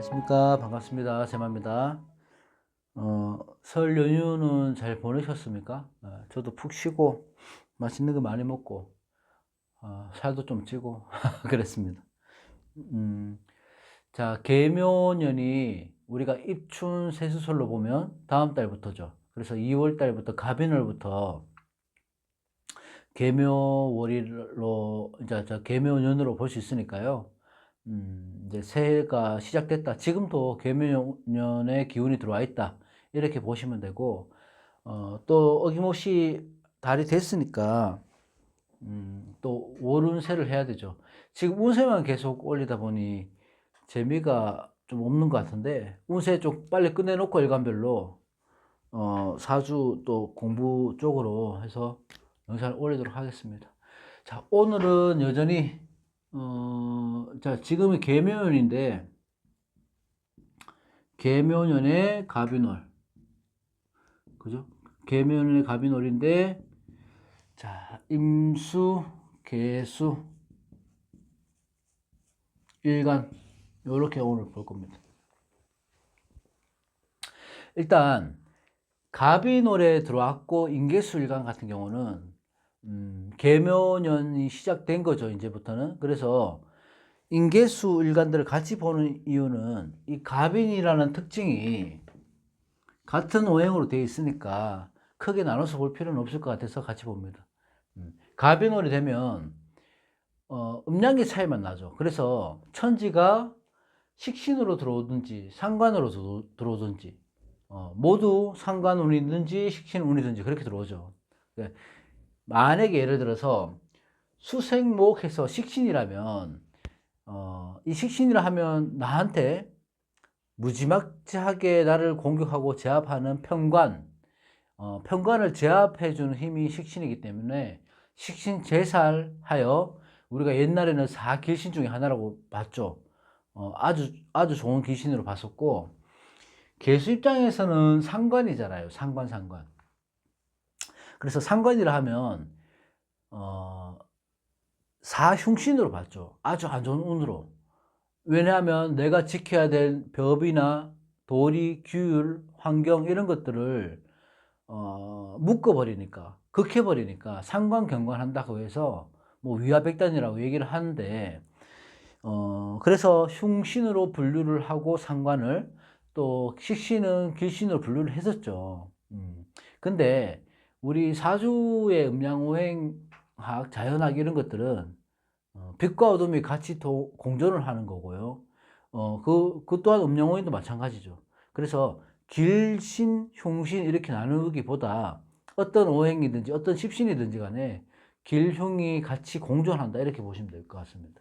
안녕하십니까. 반갑습니다. 세마입니다. 설 연휴는 잘 보내셨습니까? 저도 푹 쉬고 맛있는 거 많이 먹고 살도 좀 찌고 그랬습니다. 음, 자, 계묘년이 우리가 입춘 세수설로 보면 다음 달부터죠. 그래서 2월 달부터 갑인월부터 계묘월로 이제 계묘년으로 볼 수 있으니까요. 이제 새해가 시작됐다. 지금도 계묘년의 기운이 들어와 있다. 이렇게 보시면 되고, 또 어김없이 달이 됐으니까, 또 월운세를 해야 되죠. 지금 운세만 계속 올리다 보니 재미가 좀 없는 것 같은데, 운세 좀 빨리 끝내놓고 일간별로, 사주 또 공부 쪽으로 해서 영상을 올리도록 하겠습니다. 자, 오늘은 여전히 자, 지금이 계묘년인데, 계묘년의 갑인월. 그죠? 계묘년의 갑인월인데, 자, 임수, 계수, 일간. 요렇게 오늘 볼 겁니다. 일단, 갑인월에 들어왔고, 인계수 일간 같은 경우는, 계묘년이 시작된 거죠, 이제부터는. 그래서, 인계수 일간들을 같이 보는 이유는 이 갑인이라는 특징이 같은 오행으로 되어 있으니까 크게 나눠서 볼 필요는 없을 것 같아서 같이 봅니다. 갑인월이 되면 음양의 차이만 나죠. 그래서 천지가 식신으로 들어오든지 상관으로 들어오든지 모두 상관운이든지 식신운이든지 그렇게 들어오죠. 만약에 예를 들어서 수생목해서 식신이라면 이 식신이라 하면 나한테 무지막지하게 나를 공격하고 제압하는 편관, 편관을 제압해주는 힘이 식신이기 때문에 식신 제살하여 우리가 옛날에는 사길신 중에 하나라고 봤죠. 아주 좋은 귀신으로 봤었고, 개수 입장에서는 상관이잖아요. 상관. 그래서 상관이라 하면 사흉신으로 봤죠. 아주 안 좋은 운으로. 왜냐하면 내가 지켜야 될 법이나 도리, 규율, 환경 이런 것들을 묶어버리니까, 극해버리니까 상관경관한다고 해서 뭐 위화백단이라고 얘기를 하는데 그래서 흉신으로 분류를 하고 상관을 또 식신은 길신으로 분류를 했었죠. 근데 우리 사주의 음양오행학, 자연학 이런 것들은 빛과 어둠이 같이 공존을 하는 거고요. 그 또한 음양오행도 마찬가지죠. 그래서 길신, 흉신 이렇게 나누기보다 어떤 오행이든지 어떤 십신이든지 간에 길, 흉이 같이 공존한다 이렇게 보시면 될 것 같습니다.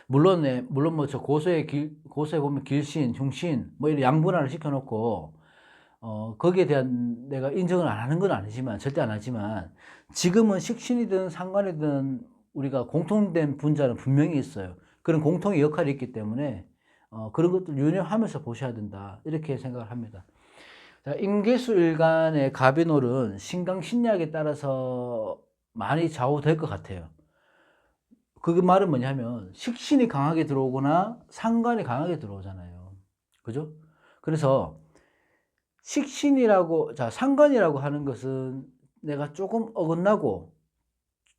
물론 뭐 저 고서에 보면 길신, 흉신 뭐 이런 양분할을 시켜놓고 거기에 대한 내가 인정을 안 하는 건 아니지만 절대 안 하지만 지금은 식신이든 상관이든 우리가 공통된 분자는 분명히 있어요. 그런 공통의 역할이 있기 때문에 그런 것들 유념하면서 보셔야 된다 이렇게 생각을 합니다. 자, 임계수 일간의 갑인월은 신강신약에 따라서 많이 좌우될 것 같아요. 그 말은 뭐냐면 식신이 강하게 들어오거나 상관이 강하게 들어오잖아요. 그죠? 그래서 식신이라고, 자, 상관이라고 하는 것은 내가 조금 어긋나고,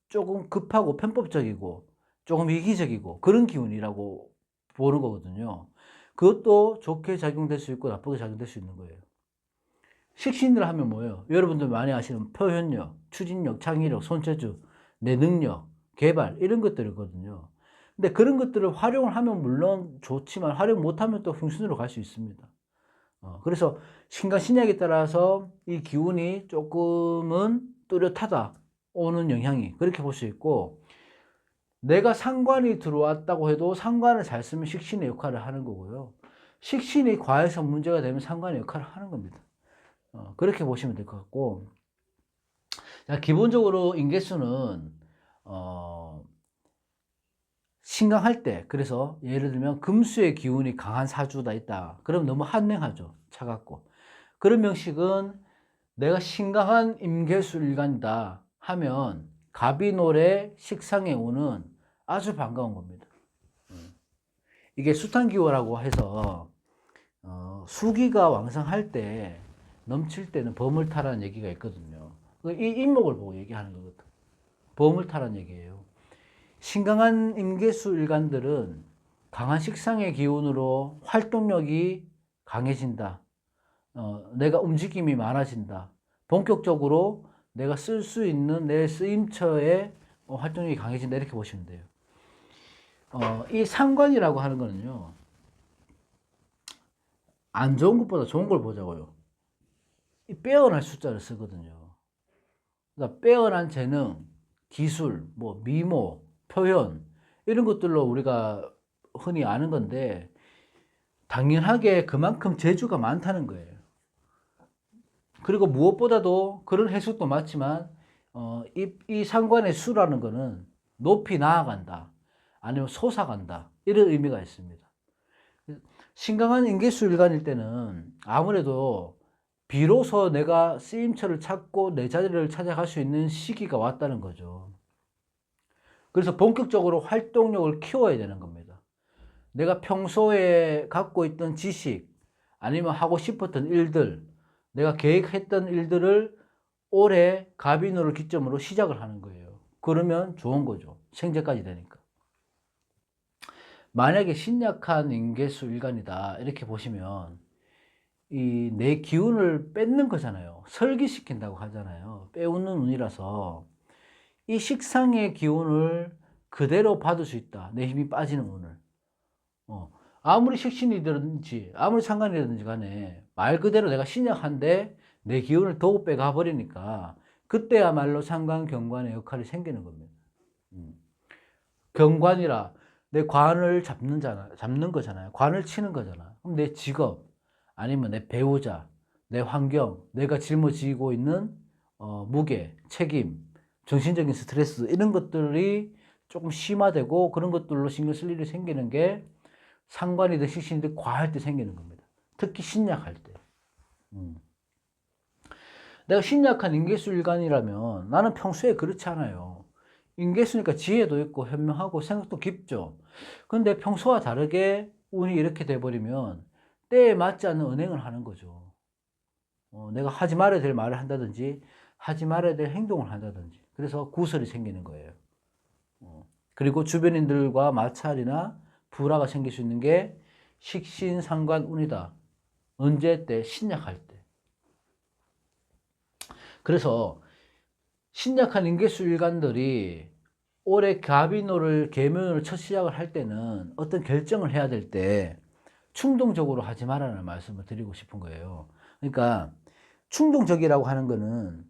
조금 급하고 편법적이고, 조금 이기적이고, 그런 기운이라고 보는 거거든요. 그것도 좋게 작용될 수 있고, 나쁘게 작용될 수 있는 거예요. 식신이라 하면 뭐예요? 여러분들 많이 아시는 표현력, 추진력, 창의력, 손재주, 내 능력, 개발, 이런 것들이거든요. 근데 그런 것들을 활용을 하면 물론 좋지만, 활용 못하면 또 흉신으로 갈 수 있습니다. 그래서 신과 신약에 따라서 이 기운이 조금은 뚜렷하다 오는 영향이 그렇게 볼 수 있고, 내가 상관이 들어왔다고 해도 상관을 잘 쓰면 식신의 역할을 하는 거고요. 식신이 과해서 문제가 되면 상관의 역할을 하는 겁니다. 그렇게 보시면 될 것 같고, 자, 기본적으로 인계수는 신강할 때, 그래서 예를 들면 금수의 기운이 강한 사주가 있다. 그럼 너무 한랭하죠. 차갑고. 그런 명식은 내가 신강한 임계수 일간이다 하면 갑인월의 식상에 오는 아주 반가운 겁니다. 이게 수탄기호라고 해서 수기가 왕성할 때 넘칠 때는 범을 타라는 얘기가 있거든요. 이 인목을 보고 얘기하는 거거든. 범을 타라는 얘기예요. 신강한 임계수 일간들은 강한 식상의 기운으로 활동력이 강해진다. 내가 움직임이 많아진다. 본격적으로 내가 쓸 수 있는 내 쓰임처의 활동력이 강해진다. 이렇게 보시면 돼요. 이 상관이라고 하는 거는요, 안 좋은 것보다 좋은 걸 보자고요. 이 빼어난 숫자를 쓰거든요. 그러니까 빼어난 재능, 기술, 뭐 미모, 표현 이런 것들로 우리가 흔히 아는 건데 당연하게 그만큼 재주가 많다는 거예요. 그리고 무엇보다도 그런 해석도 맞지만 이 상관의 수라는 거는 높이 나아간다, 아니면 솟아간다 이런 의미가 있습니다. 신강한 인계수 일간일 때는 아무래도 비로소 내가 쓰임처를 찾고 내 자리를 찾아갈 수 있는 시기가 왔다는 거죠. 그래서 본격적으로 활동력을 키워야 되는 겁니다. 내가 평소에 갖고 있던 지식, 아니면 하고 싶었던 일들, 내가 계획했던 일들을 올해 갑인호를 기점으로 시작을 하는 거예요. 그러면 좋은 거죠. 생재까지 되니까. 만약에 신약한 인계수 일간이다 이렇게 보시면 이 내 기운을 뺏는 거잖아요. 설기시킨다고 하잖아요. 빼앗는 운이라서 이 식상의 기운을 그대로 받을 수 있다. 내 힘이 빠지는 운을. 아무리 식신이든지 아무리 상관이든지 간에 말 그대로 내가 신약한데 내 기운을 더 빼가 버리니까 그때야말로 상관 경관의 역할이 생기는 겁니다. 경관이라 내 관을 잡는 거잖아요. 관을 치는 거잖아. 그럼 내 직업, 아니면 내 배우자, 내 환경, 내가 짊어지고 있는 무게, 책임, 정신적인 스트레스 이런 것들이 조금 심화되고 그런 것들로 신경 쓸 일이 생기는 게 상관이든 식신이든 과할 때 생기는 겁니다. 특히 신약할 때. 내가 신약한 인계수 일간이라면 나는 평소에 그렇지 않아요. 인계수니까 지혜도 있고 현명하고 생각도 깊죠. 근데 평소와 다르게 운이 이렇게 돼버리면 때에 맞지 않는 언행을 하는 거죠. 내가 하지 말아야 될 말을 한다든지 하지 말아야 될 행동을 한다든지 그래서 구설이 생기는 거예요. 그리고 주변인들과 마찰이나 불화가 생길 수 있는 게 식신상관운이다. 언제 때? 신약할 때. 그래서 신약한 인계수 일간들이 올해 갑인호를 계면을 첫 시작을 할 때는 어떤 결정을 해야 될 때 충동적으로 하지 말라는 말씀을 드리고 싶은 거예요. 그러니까 충동적이라고 하는 거는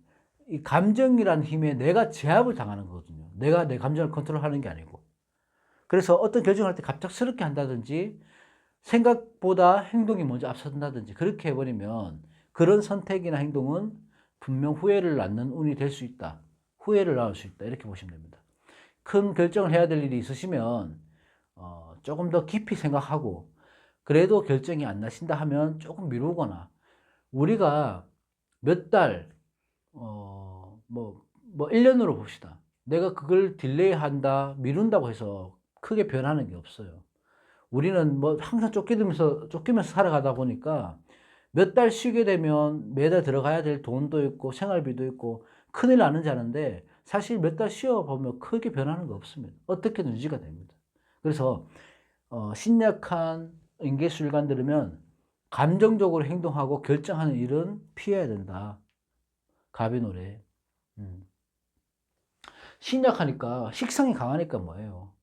이 감정이라는 힘에 내가 제압을 당하는 거거든요. 내가 내 감정을 컨트롤하는 게 아니고. 그래서 어떤 결정을 할 때 갑작스럽게 한다든지 생각보다 행동이 먼저 앞선다든지 그렇게 해버리면 그런 선택이나 행동은 분명 후회를 낳는 운이 될 수 있다. 후회를 낳을 수 있다. 이렇게 보시면 됩니다. 큰 결정을 해야 될 일이 있으시면 조금 더 깊이 생각하고 그래도 결정이 안 나신다 하면 조금 미루거나 우리가 몇 달, 뭐 1년으로 봅시다. 내가 그걸 딜레이 한다, 미룬다고 해서 크게 변하는 게 없어요. 우리는 뭐 항상 쫓기면서 살아가다 보니까 몇 달 쉬게 되면 매달 들어가야 될 돈도 있고 생활비도 있고 큰일 나는 줄 아는데 사실 몇 달 쉬어보면 크게 변하는 거 없습니다. 어떻게든 유지가 됩니다. 그래서 신약한 인계술관 들으면 감정적으로 행동하고 결정하는 일은 피해야 된다. 갑이노래. 신약하니까 식상이 강하니까 뭐예요?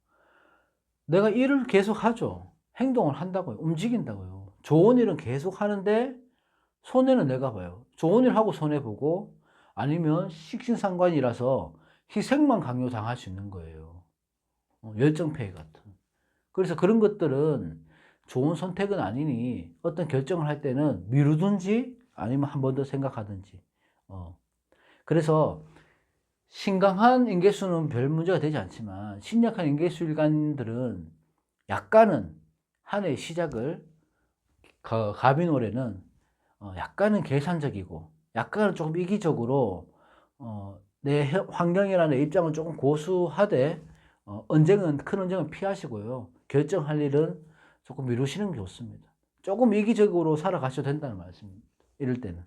내가 일을 계속 하죠. 행동을 한다고요. 움직인다고요. 좋은 일은 계속 하는데 손해는 내가 봐요. 좋은 일 하고 손해보고 아니면 식신상관이라서 희생만 강요당할 수 있는 거예요. 열정페이 같은. 그래서 그런 것들은 좋은 선택은 아니니 어떤 결정을 할 때는 미루든지 아니면 한 번 더 생각하든지. 그래서 신강한 인계수는 별 문제가 되지 않지만 신약한 인계수 일간들은 약간은 한 해의 시작을 갑인올해는 약간은 계산적이고 약간은 조금 이기적으로 내 환경이나 내 입장을 조금 고수하되 큰 언쟁은 피하시고요. 결정할 일은 조금 미루시는 게 좋습니다. 조금 이기적으로 살아가셔도 된다는 말씀입니다. 이럴 때는.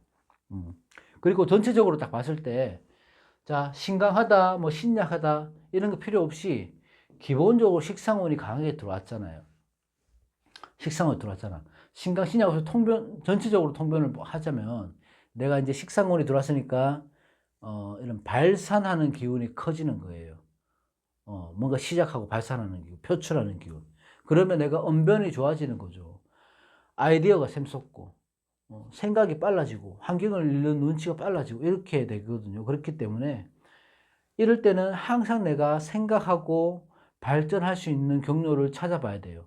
그리고 전체적으로 딱 봤을 때, 자, 신강하다, 뭐 신약하다, 이런 거 필요 없이 기본적으로 식상운이 강하게 들어왔잖아요. 식상운이 들어왔잖아. 신강, 신약에서 전체적으로 통변을 하자면, 내가 이제 식상운이 들어왔으니까, 이런 발산하는 기운이 커지는 거예요. 뭔가 시작하고 발산하는 기운, 표출하는 기운. 그러면 내가 언변이 좋아지는 거죠. 아이디어가 샘솟고, 생각이 빨라지고, 환경을 읽는 눈치가 빨라지고, 이렇게 되거든요. 그렇기 때문에, 이럴 때는 항상 내가 생각하고 발전할 수 있는 경로를 찾아봐야 돼요.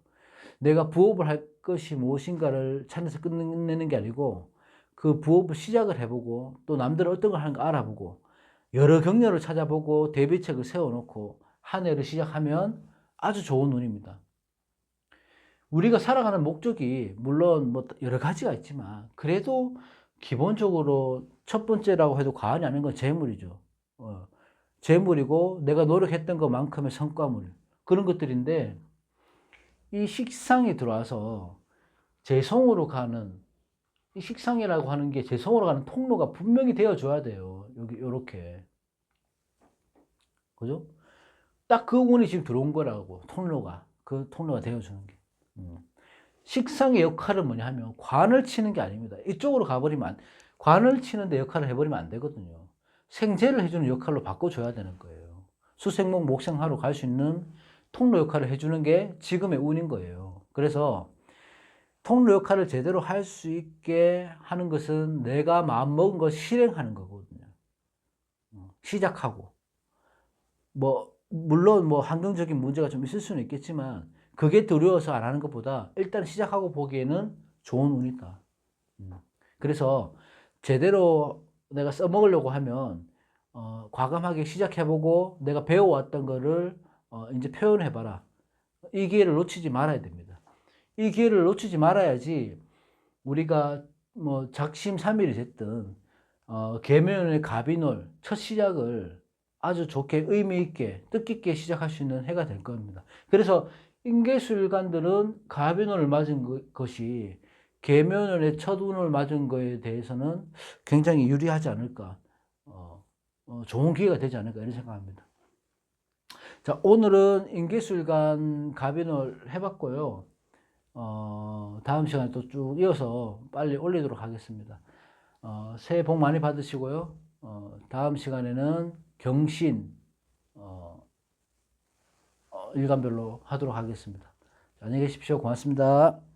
내가 부업을 할 것이 무엇인가를 찾아서 끝내는 게 아니고, 그 부업을 시작을 해보고, 또 남들은 어떤 걸 하는가 알아보고, 여러 경로를 찾아보고, 대비책을 세워놓고, 한 해를 시작하면 아주 좋은 운입니다. 우리가 살아가는 목적이 물론 뭐 여러 가지가 있지만 그래도 기본적으로 첫 번째라고 해도 과언이 아닌 건 재물이죠. 재물이고 내가 노력했던 것만큼의 성과물 그런 것들인데 이 식상이 들어와서 재성으로 가는 이 식상이라고 하는 게 재성으로 가는 통로가 분명히 되어줘야 돼요. 여기 요렇게 그죠? 딱 그 운이 지금 들어온 거라고 통로가 그 통로가 되어주는 게. 식상의 역할은 뭐냐 하면 관을 치는 게 아닙니다. 이쪽으로 가버리면 관을 치는데 역할을 해버리면 안 되거든요. 생재를 해주는 역할로 바꿔줘야 되는 거예요. 수생목 목생하로 갈 수 있는 통로 역할을 해주는 게 지금의 운인 거예요. 그래서 통로 역할을 제대로 할 수 있게 하는 것은 내가 마음먹은 걸 실행하는 거거든요. 시작하고 물론 환경적인 문제가 좀 있을 수는 있겠지만 그게 두려워서 안 하는 것보다 일단 시작하고 보기에는 좋은 운이다. 그래서 제대로 내가 써먹으려고 하면 과감하게 시작해보고 내가 배워왔던 거를 이제 표현해봐라. 이 기회를 놓치지 말아야 됩니다. 이 기회를 놓치지 말아야지 우리가 뭐 작심삼일이 됐든 계묘년의 갑인월 첫 시작을 아주 좋게 의미 있게 뜻깊게 시작할 수 있는 해가 될 겁니다. 그래서 인계수일간들은 갑인월을 맞은 것이 계묘년의 첫 운을 맞은 거에 대해서는 굉장히 유리하지 않을까, 좋은 기회가 되지 않을까 이런 생각합니다. 자, 오늘은 인계수일간 갑인월 해봤고요. 다음 시간에 또 쭉 이어서 빨리 올리도록 하겠습니다. 새해 복 많이 받으시고요. 다음 시간에는 경신 일간별로 하도록 하겠습니다. 안녕히 계십시오. 고맙습니다.